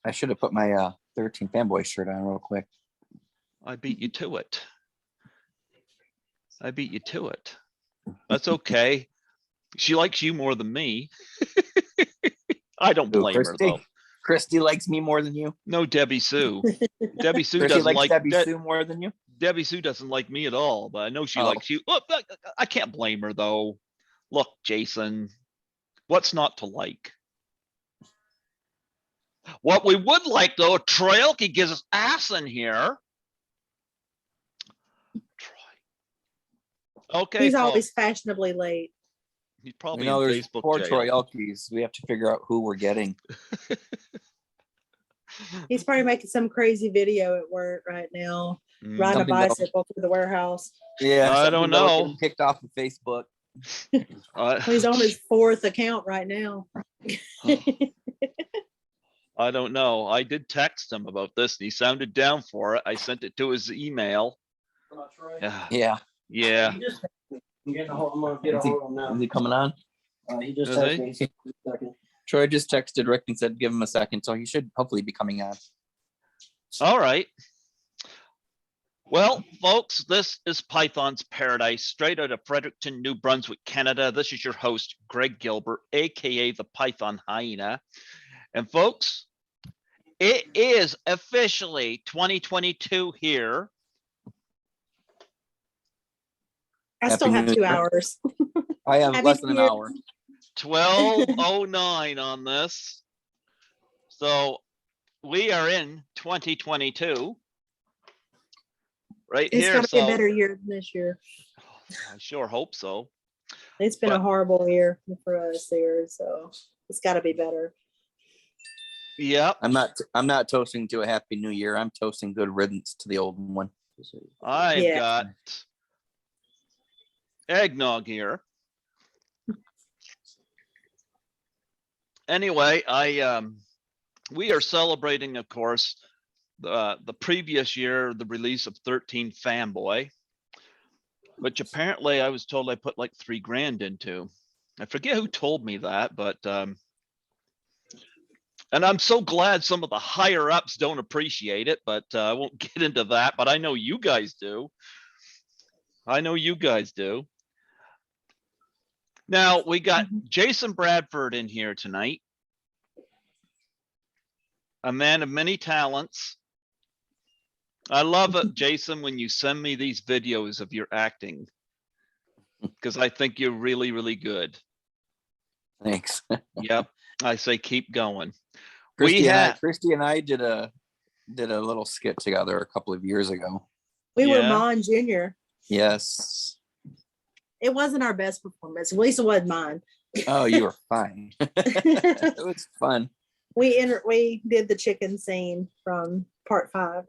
I should have put my 13 Fanboy shirt on real quick. I beat you to it. I beat you to it. That's okay. She likes you more than me. I don't blame her though. Kristi likes me more than you. No, Debbie Sue. Debbie Sue Kristi doesn't likes like Debbie Sue more than you. Debbie Sue doesn't like me at all, but I know she likes you. Look, I can't blame her though. Look, Jason, what's not to like? What we would like though, Trailkey gives us ass in here. Okay, he's folks. always fashionably late. He's probably You know, in there's Facebook poor jail. Troy Elkies. We have to figure out who we're getting. He's probably making some crazy video at work right now, riding a bicycle through the warehouse. Yeah, I don't know. Kicked off of Facebook. He's on his 4th account right now. I don't know. I did text him about this, and he sounded down for it. I sent it to his email. Yeah. Yeah. I'm getting a hold. I'm gonna get a hold of him now. Is he coming on? He just Is texted he? me. He said, "Give me a second." Troy just texted Rick and said, give him a second. So he should hopefully be coming on. All right. Well, folks, this is Python's Paradise, straight out of Fredericton, New Brunswick, Canada. This is your host, Greg Gilbert, aka the Python Hyena. And folks, it is officially 2022 here. I still have 2 hours. I have Happy less than an New Year. hour. 12:09 on this. So we are in 2022. Right It's here. got to be a So better year than this year. I sure hope so. It's been a horrible year for us here, so it's got to be better. Yeah. I'm not toasting to a happy new year. I'm toasting good riddance to the old one. I've got eggnog here. Anyway, we are celebrating, of course, the previous year, the release of 13 Fanboy, which apparently I was told I put like $3,000 into. I forget who told me that, but and I'm so glad some of the higher ups don't appreciate it, but I won't get into that. But I know you guys do. I know you guys do. Now we got Jason Bradford in here tonight, a man of many talents. I love it, Jason, when you send me these videos of your acting, because I think you're really, really good. Thanks. Yep, I say keep going. Kristi and I did a little skit together a couple of years ago. We were Mon Jr. Yes. It wasn't our best performance. At least it wasn't mine. Oh, you were fine. It was fun. We did the chicken scene from part 5.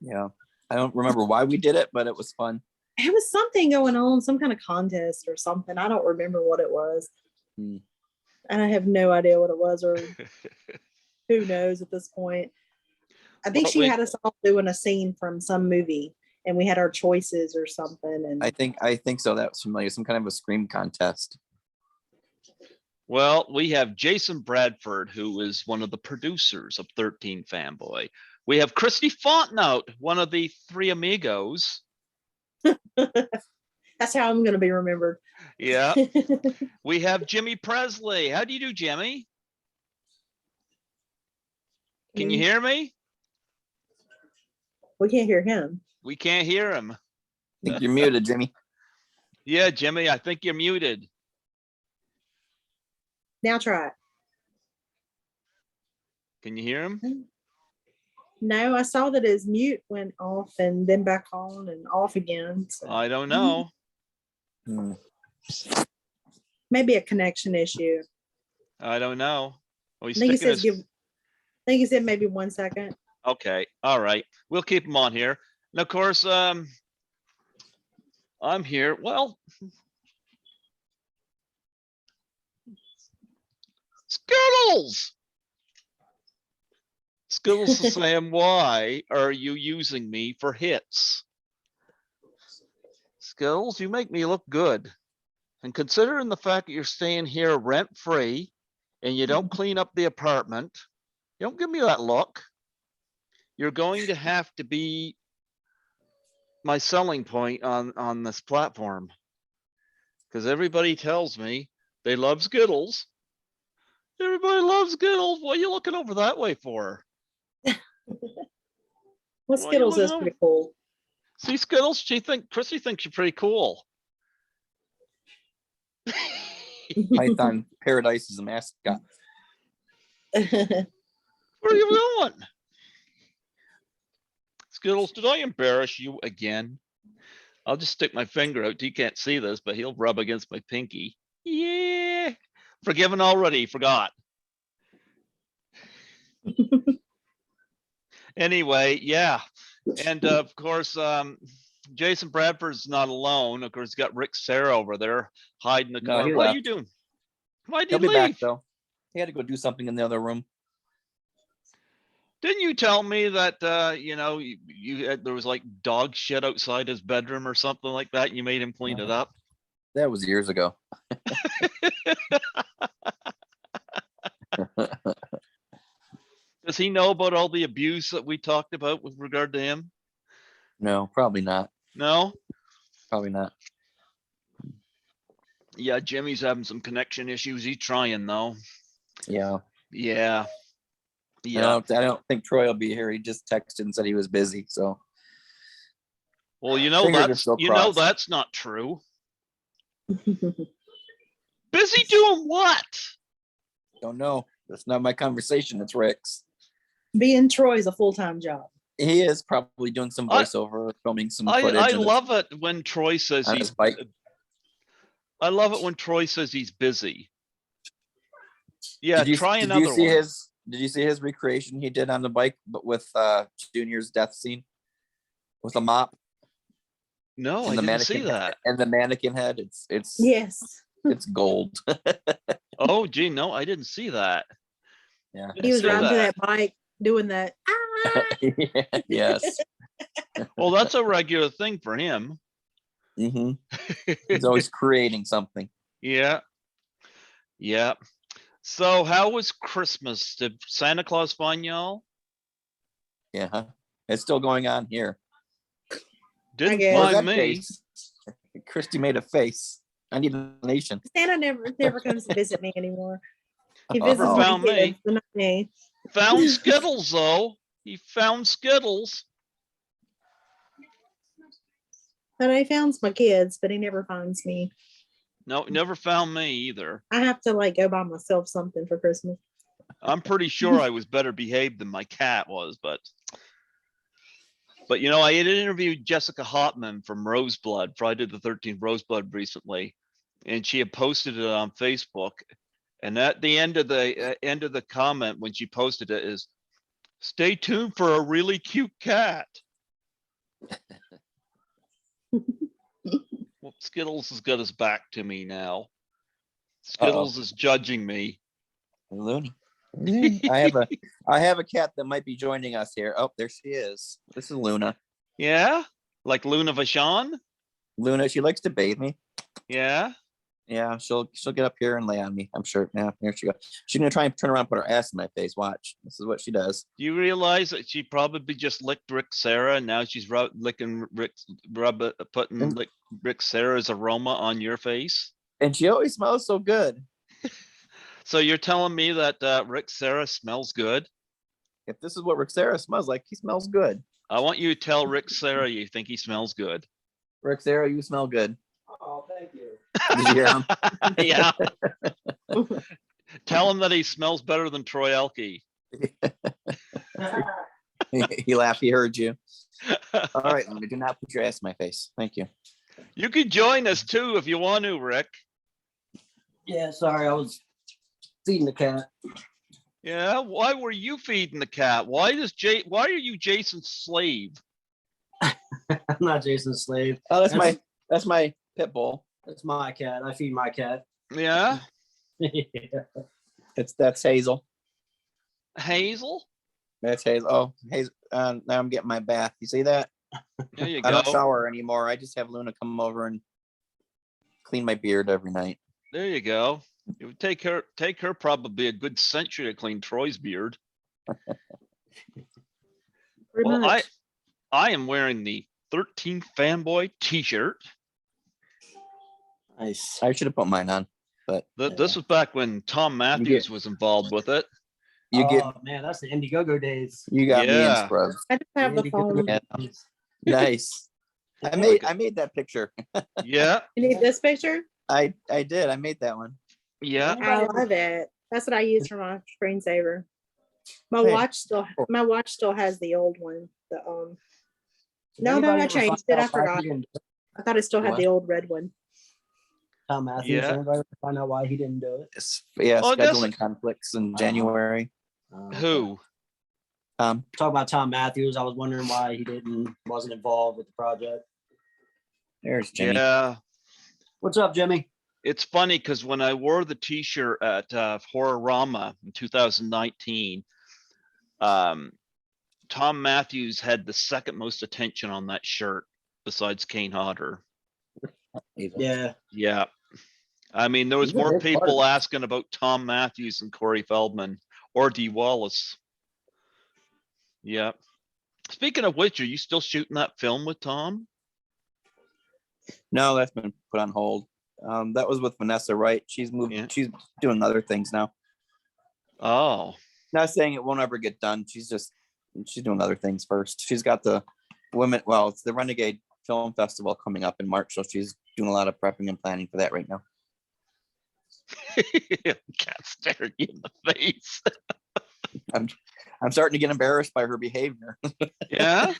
Yeah. I don't remember why we did it, but it was fun. It was something going on, some kind of contest or something. I don't remember what it was. And I have no idea what it was, or who knows at this point. I think she had us all doing a scene from some movie, and we had our choices or something. And I think so. That was familiar. Some kind of a scream contest. Well, we have Jason Bradford, who is one of the producers of 13 Fanboy. We have Kristi Fontenot, one of the 3 amigos. That's how I'm going to be remembered. Yeah. We have Jimmy Pressley. How do you do, Jimmy? Can you hear me? We can't hear him. We can't hear him. I think you're muted, Jimmy. Yeah, Jimmy, I think you're muted. Now try it. Can you hear him? No, I saw that his mute went off and then back on and off again. So. I don't know. Maybe a connection issue. I don't know. Oh, I think he said maybe 1 second. Okay. All right. We'll keep him on here. And of course, I'm here. Well, Skittles. Skittles is saying, why are you using me for hits? Skittles, you make me look good. And considering the fact that you're staying here rent free and you don't clean up the apartment Don't give me that look. You're going to have to be my selling point on this platform. Because everybody tells me they love Skittles. Everybody loves Skittles. What are you looking over that way for? Well, Why you Skittles looking is over- pretty cool. See Skittles? Kristi thinks you're pretty cool. Python Paradise is a mascot. Where are you going? Skittles, did I embarrass you again? I'll just stick my finger out. You can't see this, but he'll rub against my pinky. Yeah. Forgiven already. Forgot. Anyway, yeah. And of course, Jason Bradford's not alone. Of course, he's got Rick Serra over there hiding the No, car. he What are left. you doing? Why'd He'll you be back leave? though. He had to go do something in the other room. Didn't you tell me that you know, you had, there was like dog shit outside his bedroom or something like that? You made him clean it up. That was years ago. Does he know about all the abuse that we talked about with regard to him? No, probably not. No? Probably not. Yeah, Jimmy's having some connection issues. He's trying though. Yeah. Yeah. I Yeah. don't think Troy will be here. He just texted and said he was busy. So Well, you know, Fingers are that's, still you know, crossed. that's not true. Busy doing what? don't know. That's not my conversation. It's Rick's. Being Troy's a full-time job. He is probably doing some I- voiceover, filming some I footage. on his- love it when Troy says on he's, his bike. I love it when Troy says he's busy. Yeah, try did another you see one. his? Did you see his recreation he did on the bike, but with Junior's death scene with a mop No, I and the didn't see mannequin that. and the mannequin head? It's Yes. it's gold. Oh, gee, no, I didn't see that. Yeah. He was see riding to that. that bike doing that. Yes. Well, that's a regular thing for him. hmm He's always creating something. Yeah. Yeah. So how was Christmas? Did Santa Claus find y'all? Yeah. It's still going on here. Didn't guess. What was find that me. face? Kristi made a face. I need a nation. Santa never comes to visit me anymore. He Oh, visits Never my found me. kids, but not me. Found Skittles though. He found Skittles. But he finds my kids, but he never finds me. No, never found me either. I have to like go buy myself something for Christmas. I'm pretty sure I was better behaved than my cat was, but you know, I had interviewed Jessica Hotman from Roseblood, Friday the 13th Roseblood recently, and she had posted it on Facebook. And at the end of the comment when she posted it is, "Stay tuned for a really cute cat." Well, Skittles has got his back to me now. Skittles is judging me. Looney. I have a cat that might be joining us here. Oh, there she is. This is Luna. Yeah, like Luna Vachon. Luna, she likes to bathe me. Yeah. Yeah, she'll get up here and lay on me. I'm sure. Yeah, here she goes. She's gonna try and turn around, and put her ass in my face. Watch. This is what she does. Do you realize that she probably just licked Rick Serra and now she's licking putting Rick Serra's aroma on your face? And she always smells so good. So you're telling me that Rick Serra smells good? If this is what Rick Serra smells like, he smells good. I want you to tell Rick Serra you think he smells good. Rick Serra, you smell good. Oh, thank you. Did you hear him? Yeah. Tell him that he smells better than Troy Elke. He laughed. He heard you. All right, Luna, do not put your ass in my face. Thank you. You could join us too if you want to, Rick. Yeah, sorry, I was feeding the cat. Yeah, why were you feeding the cat? Why are you Jason's slave? I'm not Jason's slave. Oh, that's my pit bull. That's my cat. I feed my cat. Yeah, That's Hazel. Hazel. That's Hazel. Oh, Hazel. Now I'm getting my bath. You see that? There you I don't go. shower anymore. I just have Luna come over and clean my beard every night. There you go. It would take her probably a good century to clean Troy's beard. Pretty Well, much. I am wearing the 13 Fanboy t-shirt. Nice. I should have put mine on, but This was back when Tom Matthews was involved with it. you get Man, that's the Indiegogo days. you got me in Yeah. scrubs. I just have the phone. Yeah. days. Nice. I made that picture. Yeah, You need this picture? I did. I made that one. yeah. I love it. That's what I use for my screensaver. My Hey. watch still has the old one. The Did No, anybody I ever changed find it. I out why forgot. he didn't do it? I thought it still had What? the old red one. Tom Matthews. Yeah. Did anybody ever find out why he didn't do it? Yeah, Well, I guess- scheduling conflicts in January. Who? Talk about Tom Matthews. I was wondering why he wasn't involved with the project. There's Jimmy. Yeah. What's up, Jimmy? It's funny because when I wore the t-shirt at Horrorama in 2019, Tom Matthews had the second most attention on that shirt besides Kane Hodder. Yeah. Yeah. I mean, there was He's a more big part of people it. asking about Tom Matthews and Corey Feldman or Dee Wallace. Yeah. Speaking of which, are you still shooting that film with Tom? No, that's been put on hold. That was with Vanessa Wright. She's moved. Yeah. She's doing other things now. Oh, Not saying it won't ever get done. She's doing other things first. She's got the women. Well, it's the Renegade Film Festival coming up in March, so she's doing a lot of prepping and planning for that right now. can't stare you in the face. I'm starting to get embarrassed by her behavior. Yeah.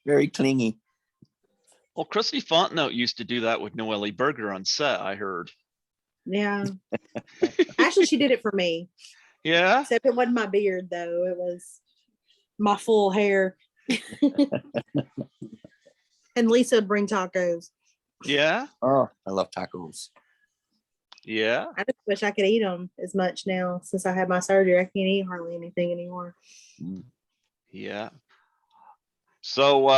Very clingy. Well, Kristi Fontenot used to do that with Noelle Berger on set, I heard. Yeah. Actually, she did it for me. Yeah. Except it wasn't my beard though. It was my full hair. And Lisa would bring tacos. Yeah. Oh, I love tacos. Yeah. I just wish I could eat them as much now since I had my surgery. I can't eat hardly anything anymore. Yeah. So,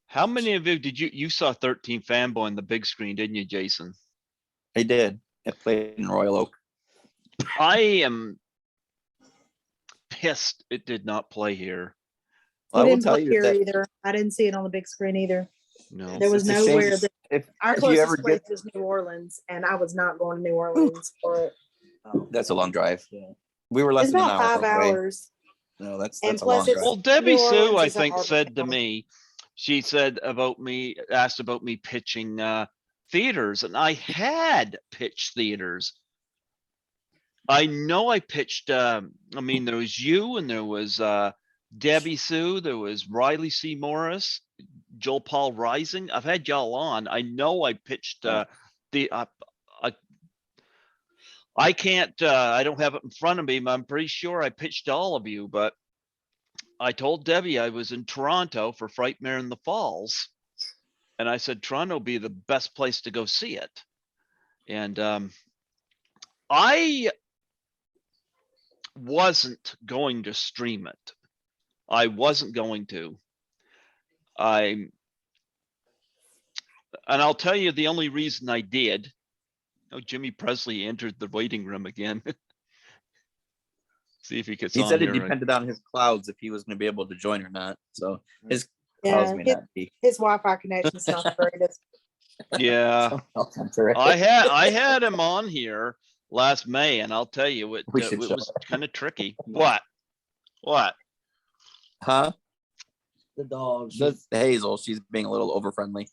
how many of you you saw 13 Fanboy on the big screen, didn't you, Jason? I did. It played in Royal Oak. I am pissed it did not play here. It I will didn't tell look you here that either. I didn't see it on the big screen either. No. There was it's a shame. nowhere that If our you closest ever place get, was New Orleans, and I was not going to New Orleans for it. that's a long drive. Yeah. We were less It's than an about hour 5 away. hours. No, that's And a plus long it's- drive. Well, Debbie New Sue, Orleans I is a think, hard said to town. me, she said asked about me pitching theaters, and I had pitched theaters. I know I pitched, I mean, there was you and there was Debbie Sue, there was Riley C. Morris, Joel Paul Rising. I've had y'all on. I know I pitched I can't, I don't have it in front of me, but I'm pretty sure I pitched all of you, but I told Debbie I was in Toronto for Frightmare in the Falls. And I said, Toronto would be the best place to go see it. And I wasn't going to stream it. I wasn't going to. And I'll tell you the only reason I did. Oh, Jimmy Pressley entered the waiting room again. See if he gets He on said it here. depended on his clouds if he was going to be able to join or not. So his clouds Yeah, may his, not be. his Wi-Fi connection's not the greatest. Yeah, I'll censor it. I had him on here last May, and I'll tell you, it We should it show was kind of tricky. What? Huh? The dogs. That's Hazel. She's being a little over friendly.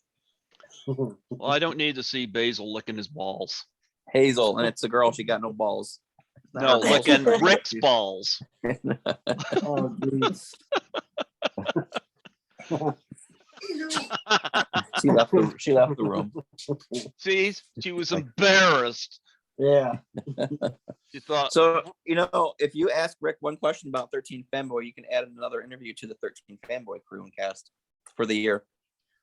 Well, I don't need to see Basil licking his balls. Hazel, and it's a girl. She got no balls. Not No, her balls. licking Rick's balls. Oh, geez. She left the room. See, she was embarrassed. Yeah. She thought, So, if you ask Rick one question about 13 Fanboy, you can add another interview to the 13 Fanboy crew and cast for the year.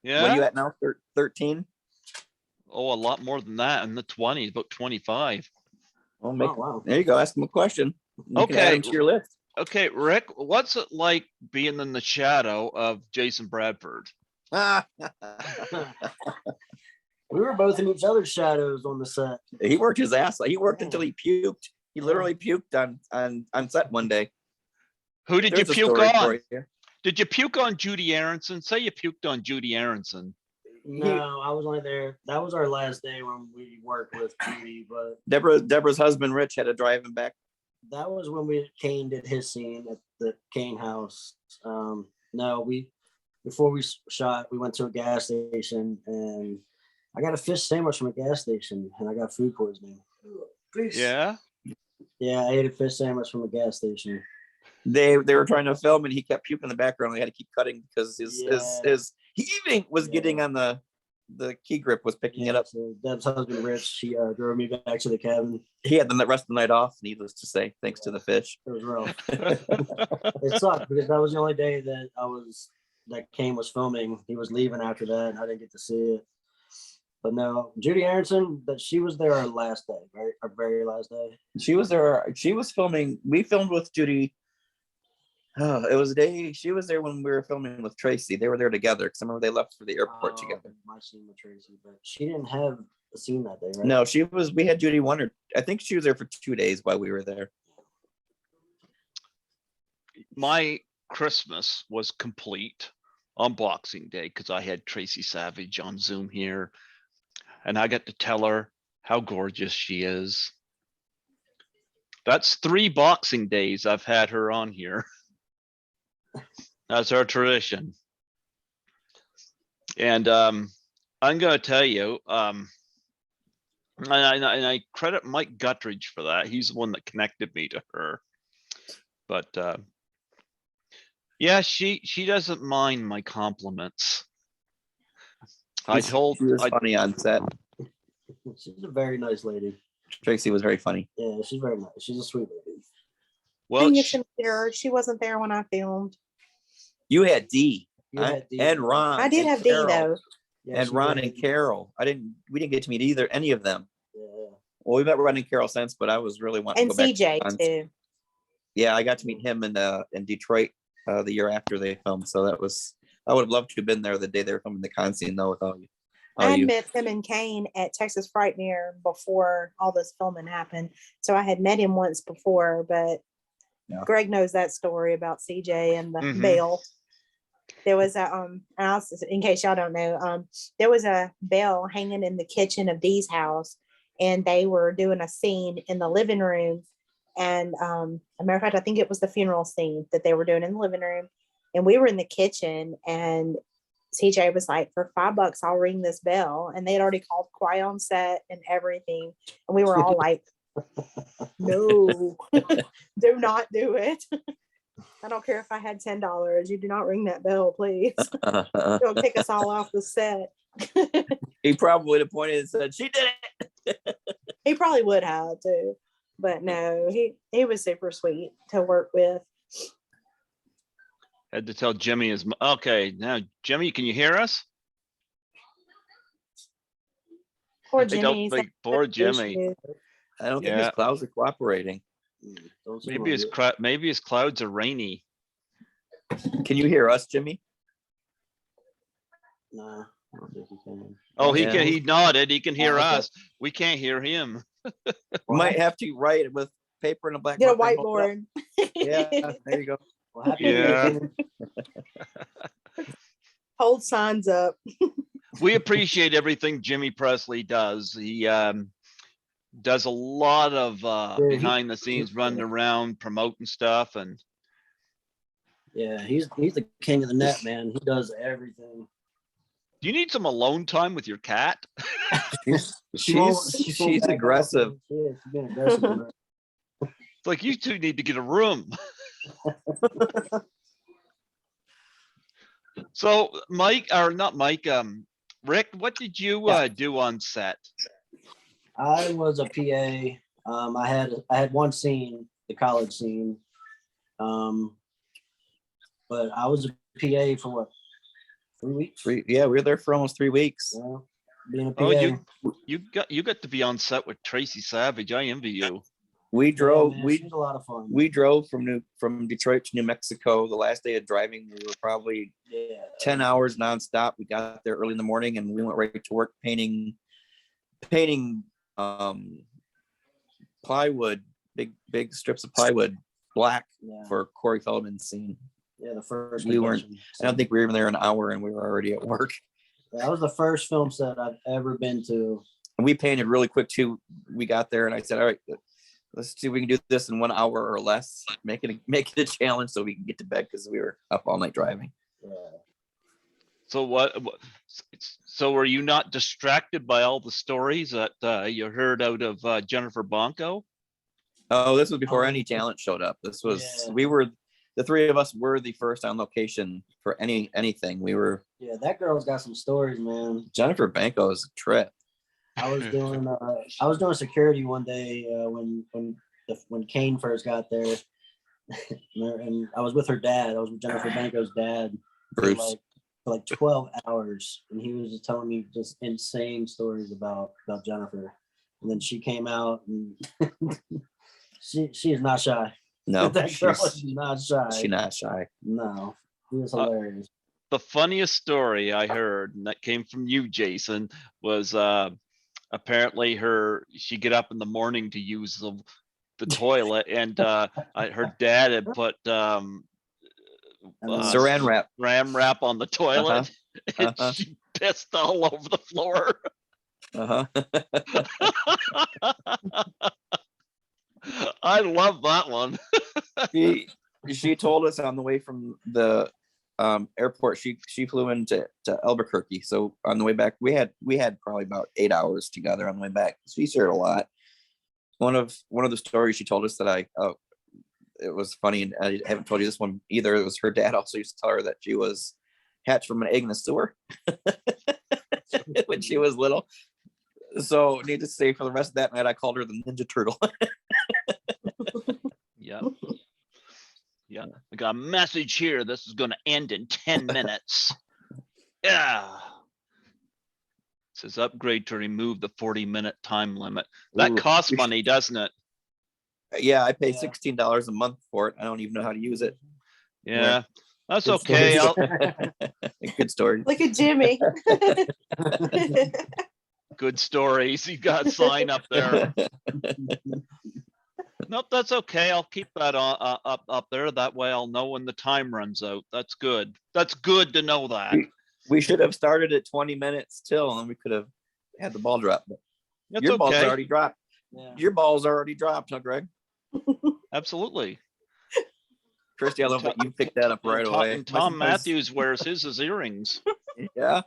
yeah. What are you at now? 13? Oh, a lot more than that in the 20s, about 25. Well, make, Oh, wow. there you go. Ask him a question. You can add Okay. him to your list. Okay, Rick, what's it like being in the shadow of Jason Bradford? We were both in each other's shadows on the set. He worked his ass off. He worked until he puked. He literally puked on set one day. Who did There's you a puke story on? for you. Did you puke on Judy Aronson? Say you puked on Judy Aronson. No, I was only there. That was our last day when we worked with Judy, but Deborah's husband Rich had to drive him back. that was when Kane did his scene at the Kane house. No, before we shot, we went to a gas station and I got a fish sandwich from a gas station and I got food poisoning. Yeah. Yeah, I ate a fish sandwich from a gas station. They were trying to film and he kept puking in the background. They had to keep cutting because his heaving was getting on the key grip was picking it up. So Deb's husband Rich, he drove me back to the cabin. He had the rest of the night off, needless to say, thanks to the fish. It was rough. It sucked because that was the only day that Kane was filming. He was leaving after that and I didn't get to see it. But no, Judy Aronson, that she was there our last day, right? Our very last day. She was there. She was filming. We filmed with Judy. Oh, it was a day. She was there when we were filming with Tracy. They were there together because I remember they left for the airport together. My scene with Tracy, but she didn't have a scene that day, right? No, she was. We had Judy I think she was there for 2 days while we were there. My Christmas was complete on Boxing Day because I had Tracy Savage on Zoom here. And I got to tell her how gorgeous she is. That's 3 Boxing Days I've had her on here. That's our tradition. And I'm going to tell you, and I credit Mike Guttridge for that. He's the one that connected me to her. But yeah, she doesn't mind my compliments. She was funny on set. She's a very nice lady. Tracy was very funny. Yeah, she's very nice. She's a sweet lady. Well, she wasn't there when I filmed. You had D, D. and Ron. I did have D though. Yeah, and Ron and Carol. We didn't get to meet any of them. Yeah. Well, we met Ron and Carol since, but I was really wanting And to go back. CJ too. Yeah, I got to meet him in Detroit the year after they filmed. So I would have loved to have been there the day they were filming the con scene though with all you. I had met him and Kane at Texas Frightmare before all this filming happened. So I had met him once before, but yeah. Greg knows that story about CJ and the bell. There was in case y'all don't know, there was a bell hanging in the kitchen of Dee's house, and they were doing a scene in the living room. And a matter of fact, I think it was the funeral scene that they were doing in the living room. And we were in the kitchen, and CJ was like, for $5, I'll ring this bell. And they had already called Quiet on set and everything. And we were all like, no, do not do it. I don't care if I had $10. You do not ring that bell, please. It'll kick us all off the set. He probably would have pointed and said, she did it. He probably would have too. But no, he was super sweet to work with. Had to tell Jimmy okay. Now, Jimmy, can you hear us? Poor I Jimmy. poor Jimmy. I don't think his clouds are cooperating. Maybe his clouds are rainy. Can you hear us, Jimmy? No, I don't think he can. Oh, he can. He nodded. He can hear us. We can't hear him. Might have to write it with paper and a black. Get a whiteboard. Yeah, there you go. Well, yeah. Hold signs up. We appreciate everything Jimmy Pressley does. He does a lot of behind the scenes, running around, promoting stuff, and yeah, he's the king of the net, man. He does everything. Do you need some alone time with your cat? She's aggressive. Yeah, she's being aggressive. It's like you two need to get a room. So Mike, or not Mike, Rick, what did you do on set? I was a PA. I had one scene, the college scene. But I was a PA for what, 3 weeks? Yeah, we were there for almost 3 weeks. Yeah, being a PA. Oh, you got to be on set with Tracy Savage. I envy you. We drove. Yeah, man, she was a lot of fun. We drove from Detroit to New Mexico. The last day of driving, we were probably 10 hours nonstop. We got there early in the morning, and we went right to work painting plywood big strips of plywood, black Yeah. for Corey Feldman's scene. Yeah, the first. We weren't- convention. I don't think we were even there an hour, and we were already at work. That was the first film set I've ever been to. And we painted really quick too. We got there, and I said, "All right, let's see if we can do this in 1 hour or less. Make it a challenge so we can get to bed because we were up all night driving." Yeah. So so were you not distracted by all the stories that you heard out of Jennifer Bonco? Oh, this was before any talent showed up. This was Yeah. the three of us were the first on location for anything. We were Yeah, that girl's got some stories, man. Jennifer Banco's a trip. I was doing security one day when Kane first got there, and I was with her dad. I was with Jennifer Banco's dad Bruce. for like 12 hours, and he was just telling me just insane stories about Jennifer. And then she came out, and she is not shy. No, That girl is she's not shy. not shy. No, he was hilarious. The funniest story I heard, and that came from you, Jason, was apparently she get up in the morning to use the toilet, and her dad had put Saran wrap. ram wrap on the toilet, and Uh-huh. she pissed all over the floor. I love that one. She told us on the way from the airport. She flew into Albuquerque. So on the way back, we had probably about 8 hours together on the way back. She shared a lot. One of the stories she told us that it was funny, and I haven't told you this one either. It was her dad also used to tell her that she was hatched from an egg in the sewer when she was little. So needless to say, for the rest of that night, I called her the Ninja Turtle. Yeah. Yeah. I got a message here. This is going to end in 10 minutes. Yeah. It says upgrade to remove the 40-minute time limit. That Ooh, costs we should- money, doesn't it? Yeah, I pay Yeah. $16 a month for it. I don't even know how to use it. Yeah. That's Good okay. stories. Good story. Look at Jimmy. Good stories. You got a sign up there. Nope, that's okay. I'll keep that up there. That way I'll know when the time runs out. That's good. That's good to know that. We should have started at 20 minutes till, and we could have had the ball drop. But That's your ball's okay. already dropped. Yeah. Your ball's already dropped, huh, Greg? Absolutely. Kristi, I love that you picked that up right And away. and Tom Matthews wears his earrings. Yeah.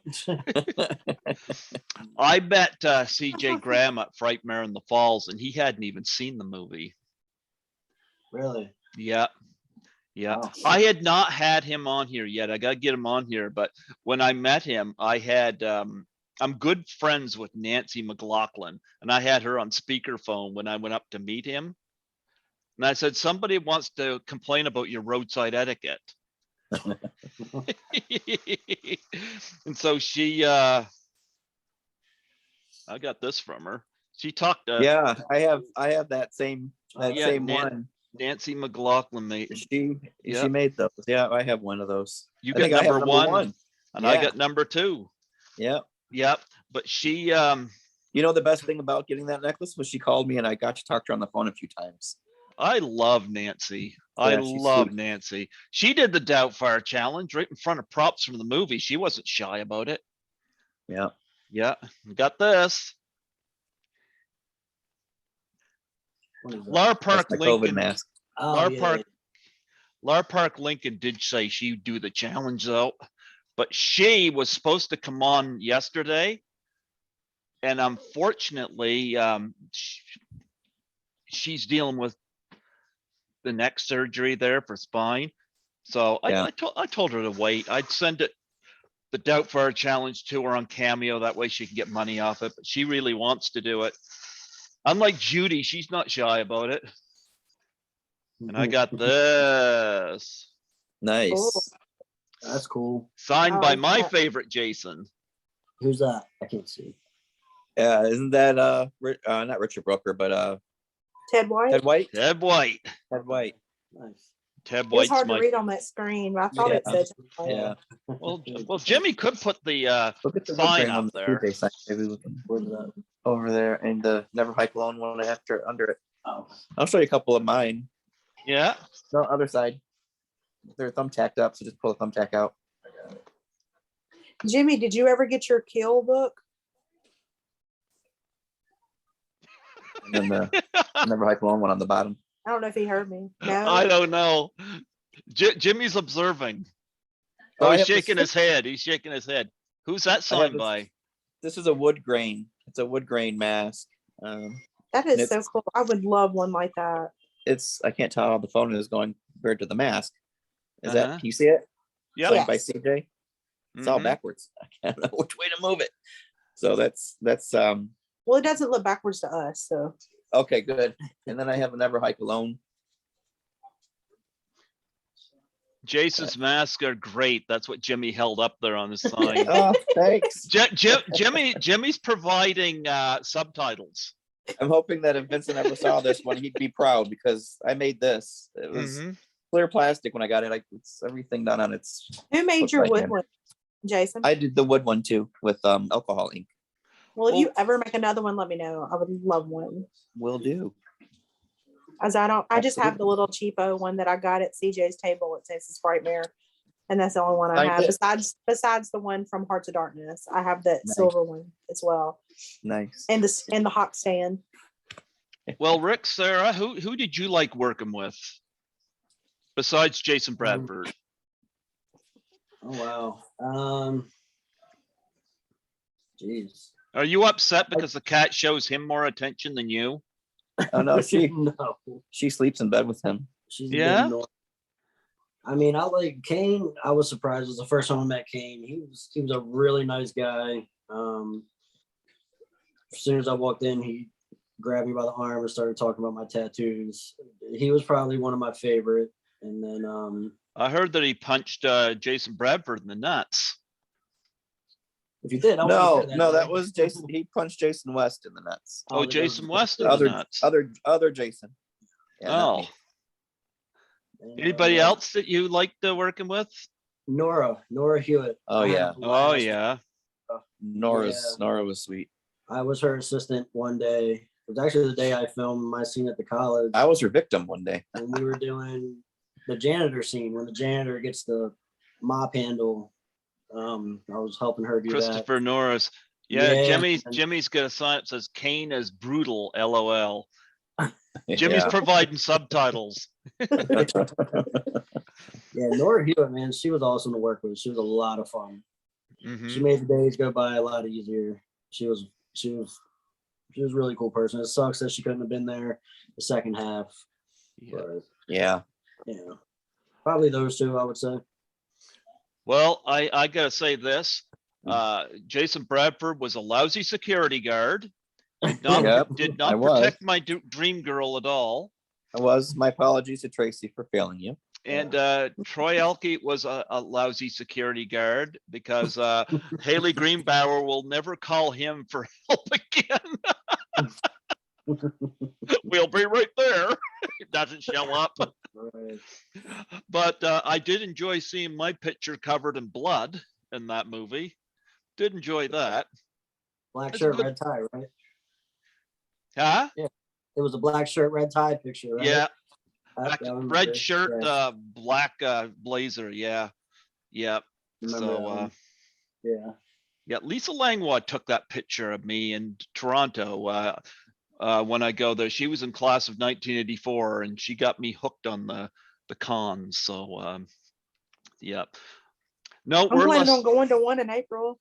I met CJ Graham at Frightmare in the Falls, and he hadn't even seen the movie. Really? Yeah. Yeah. Wow. I had not had him on here yet. I got to get him on here. But when I met him, I had, I'm good friends with Nancy McLaughlin, and I had her on speakerphone when I went up to meet him. And I said, somebody wants to complain about your roadside etiquette. And so she, I got this from her. She talked to Yeah, I have that same Yeah, same one. Nancy McLaughlin, mate. She Yeah. made those. Yeah, I have one of those. You I got think I have number one, and I Yeah. got number 2. Yeah. Yep. But she, You know, the best thing about getting that necklace was she called me and I got to talk to her on the phone a few times. I love Nancy. I Yeah, she's love sweet. Nancy. She did the Doubtfire challenge right in front of props from the movie. She wasn't shy about it. Yeah. Yeah. Got this. What is that? Lar That's Park my COVID Lincoln. mask. Oh, Lar yeah, Park. Lar Park Lincoln did say she'd do the challenge though, but she was supposed to come on yesterday. And unfortunately, she's dealing with the neck surgery there for spine. So Yeah. I told her to wait. I'd send it the Doubtfire challenge to her on Cameo. That way she can get money off it. But she really wants to do it. Unlike Judy, she's not shy about it. And I got this Nice. Cool. That's cool. signed I by like my that. favorite Jason. Who's that? I can't see. Yeah, isn't that not Richard Brooker, but Ted White. Ted White? Ted White. Ted White. Nice. Ted It was White's hard to my read on that screen, but I thought it Yeah. said Ted White. Yeah. well Jimmy could put the Look at the sign wood grain up on the there. Tuesday sign. Maybe we can Where's that? over there, and the Never Hike Alone one after under it. Oh, I'll show you a couple of mine. Yeah. No, other side. They're thumbtacked up, so just pull a thumbtack out. Jimmy, did you ever get your Kill book? And then the Never Hype Alone one on the bottom. I don't know if he heard me. No. I don't know. Jimmy's observing. So Oh, I he's have this- shaking his head. He's shaking his head. Who's that signed this- by? This is a wood grain. It's a wood grain mask. That is so it's- cool. I would love one like that. I can't tell how the phone is going compared to the mask. Is that, Uh-huh. can you see it? Yeah. Signed by Yes. CJ. It's all Mhm. backwards. I can't know which way to move it. So that's Well, it doesn't look backwards to us, so okay, good. And then I have a Never Hype Alone. Jason's masks are great. That's what Jimmy held up there on his sign. Oh, thanks. Jimmy's providing subtitles. I'm hoping that if Vincent ever saw this one, he'd be proud because I made this. It was Mhm. clear plastic when I got it. It's everything done on its. who made Looks your like wood him. one, Jason? I did the wood one too with alcohol ink. Well, if you Well- ever make another one, let me know. I would love one. Will do. As I just have Absolutely. the little cheapo one that I got at CJ's table. It says it's Frightmare. And that's the only one I I have. did. Besides the one from Hearts of Darkness. I have that Nice. silver one as well. Nice. And the hot stand. Well, Rick, Sarah, who did you like working with besides Jason Bradford? Oh wow. Jeez. Are you upset because the cat shows him more attention than you? Oh no, she No. she sleeps in bed with him. She's Yeah? been I mean, I like Kane. I was surprised. It was the first time I met Kane. He was a really nice guy. As soon as I walked in, he grabbed me by the arm and started talking about my tattoos. He was probably one of my favorite. And then I heard that he punched Jason Bradford in the nuts. if you did, I No, wasn't here no, that day. was Jason. He punched Jason West in the nuts. Oh, that was- Jason West in the Other nuts. other Jason. Yeah, not Oh, me. And, anybody else that you liked working with? Nora Hewitt. Oh, I had a yeah. Oh, blast. yeah. Nora was sweet. I was her assistant one day. It was actually the day I filmed my scene at the college. I was her victim one day. And we were doing the janitor scene when the janitor gets the mop handle. I was helping her do Christopher Norris. Yeah, Yeah. Jimmy's got a sign that says Kane is brutal, LOL. Jimmy's Yeah. providing subtitles. that. Yeah, Nora Hewitt, man, she was awesome to work with. She was a lot of fun. Mhm. She made the days go by a lot easier. She was a really cool person. It sucks that she couldn't have been there the second half. Yeah. But Yeah. yeah, probably those two, I would say. Well, I gotta say this. Jason Bradford was a lousy security guard. Yep, Did I not was. protect my dream girl at all. I was. My apologies to Tracy for failing you. And Troy Elke was a lousy security guard because Haley Greenbauer will never call him for help again. We'll be right there. He doesn't show up. Right. But I did enjoy seeing my picture covered in blood in that movie. Did enjoy that. Black That's shirt, good. red tie, right? Huh? It was a black shirt, red tie picture, right? Yeah. I remember. Red shirt, Yeah, black blazer. Yeah. Yep. remember So that one. Yeah. yeah, Lisa Langlois took that picture of me in Toronto when I go there. She was in class of 1984 and she got me hooked on the cons. So yeah. No, I'm we're planning less, on going to one in April.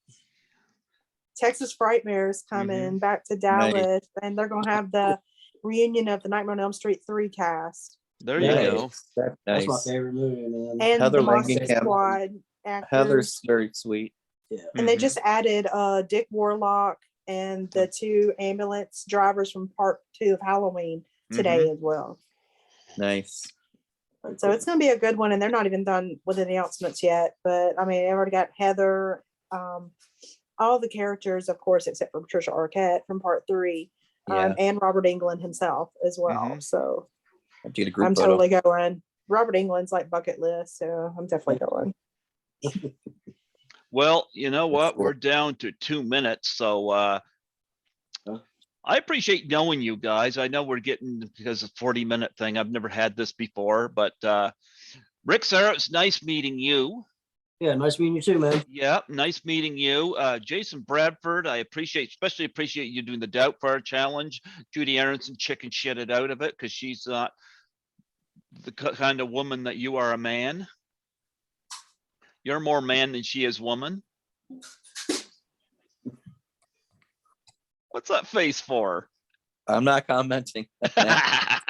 Texas Frightmare is coming back to Dallas, and they're gonna have the reunion of the Nightmare on Elm Street 3 cast there Yeah. you go. That's That's my nice. favorite movie, man. and Heather the Monster Langenkamp. Squad actors. Heather's very sweet. Yeah. And they Mhm. just added Dick Warlock and the 2 ambulance drivers from part 2 of Halloween today as well. Nice. So it's going to be a good one, and they're not even done with the announcements yet. But I mean, they already got Heather, all the characters, of course, except for Patricia Arquette from part 3, Yeah. and Robert England himself as well. Mhm. So I'll get a group I'm photo. totally going. Robert England's like bucket list, so I'm definitely going. Well, you know what? cool. We're down to 2 minutes. So I appreciate knowing you guys. I know we're getting, because of 40-minute thing, I've never had this before, but Rick, Sarah, it's nice meeting you. Yeah, nice meeting you too, man. Yeah, nice meeting you. Jason Bradford, I especially appreciate you doing the Doubtfire challenge. Judy Aronson chicken shitted out of it because she's not the kind of woman that you are a man. You're more man than she is woman. What's that face for? I'm not commenting.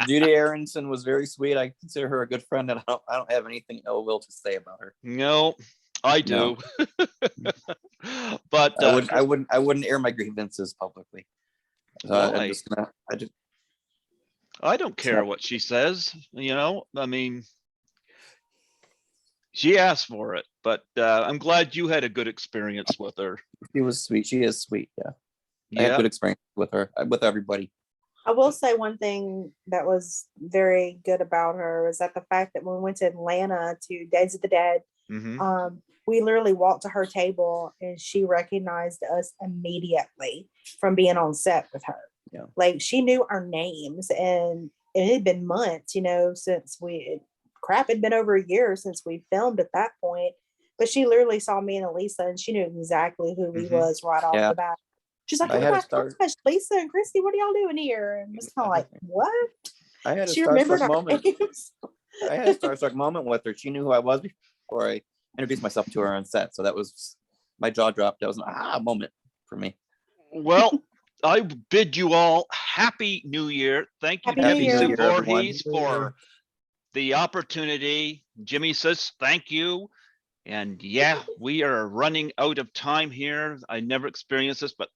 Judy Aronson was very sweet. I consider her a good friend, and I don't have anything ill will to say about her. No, I do. No. But I wouldn't air my grievances publicly. So I'm Why? just gonna. I don't care what she says. You know, I mean, she asked for it, but I'm glad you had a good experience with her. She was sweet. She is sweet. Yeah. I had Yeah. good experience with her, with everybody. I will say one thing that was very good about her is that the fact that when we went to Atlanta to Days of the Dead, Mhm. we literally walked to her table and she recognized us immediately from being on set with her. Yeah. Like she knew our names, and it had been months, since it had been over a year since we filmed at that point. But she literally saw me and Elisa and she knew exactly who we Mhm. was right off Yeah. the bat. She's like, I oh had my to start- gosh, Lisa and Kristi, what are y'all doing here? And just kind of like, what? I had a She remembered starstruck our moment. names. I had a starstruck moment with her. She knew who I was before I introduced myself to her on set. So that was, my jaw dropped. That was an aha moment for me. Well, I bid you all happy New Year. Thank you, Happy New Debbie Year. Sue everyone. Voorhees, for the opportunity. Jimmy says thank you. And yeah, we are running out of time here. I never experienced this, but